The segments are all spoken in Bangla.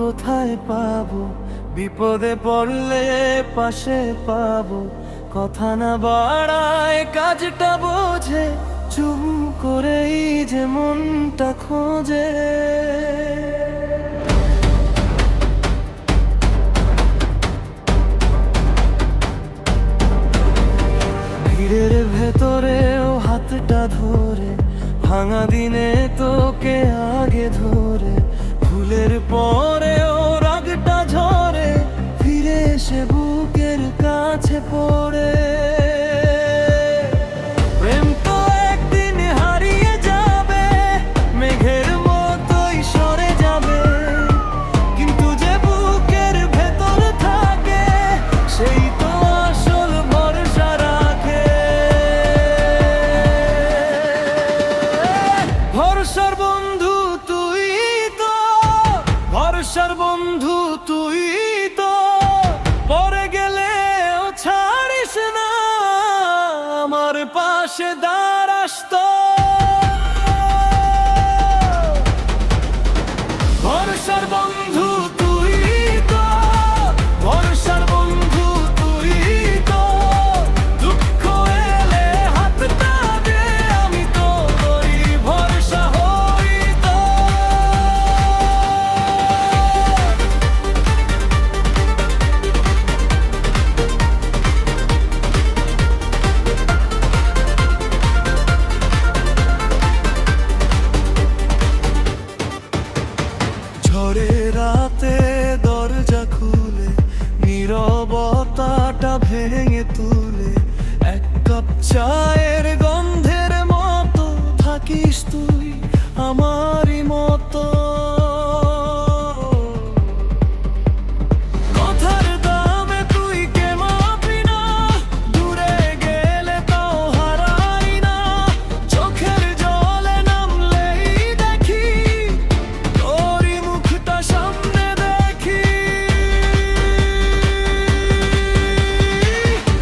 কোথায় পাবো, বিপদে পড়লে পাশে পাবো। কথা না বাড়ায় কাজটা বোঝে, চুপ করেই যে মনটা খোঁজে। ভিড়ের ভেতরেও হাতটা ধরে, ভাঙা দিনে তোকে আগে ধরে, ভুলের পরেও রাগটা ঝরে, ফিরে এসে বুকের কাছে পড়ে। প্রেম তো একদিন হারিয়ে যাবে, মেঘের মতোই সরে যাবে, কিন্তু যে বুকের ভেতর থাকে সেই তো আসল ভরসা রাখে। ভরসার বন্ধু তুই তো, ভরসার বন্ধু তুই তো, পরে গেলেও ছাড়িস না, আমার পাশে দাঁড়াস তো। ভরসার বন্ধু তুই তো, ভরসার বন্ধু তুই তো, দুঃখ এলে হাতটা দে, আমি তো তোরই ভরসা হই তো। ঝড়ে রাতে দরজা খুলে, নীরবতাটা ভেঙে তুলে, এক কাপ চায়ের গন্ধের মতো থাকিস তুই আমারই মতো। কথার দামে তুই কে মাপি না, দূরে গেলে তাও হারাই না, চোখের জলে নামলেই দেখি তোরই মুখটা সামনে দেখি।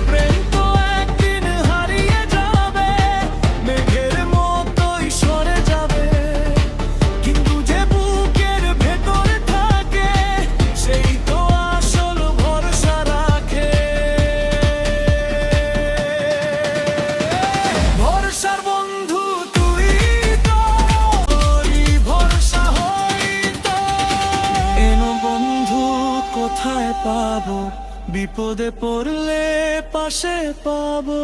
প্রেম তো একদিন হারিয়ে যাবে, মেঘের মতোই সরে যাবে, কিন্তু যে বুকের ভেতরে থাকে সেই তো আসল ভরসা রাখে। ভরসার বন্ধু তুই তো, তোরই ভরসা হই তো। এনো বন্ধু কোথায় পাবো, বিপদে পড়লে পাশে পাবো।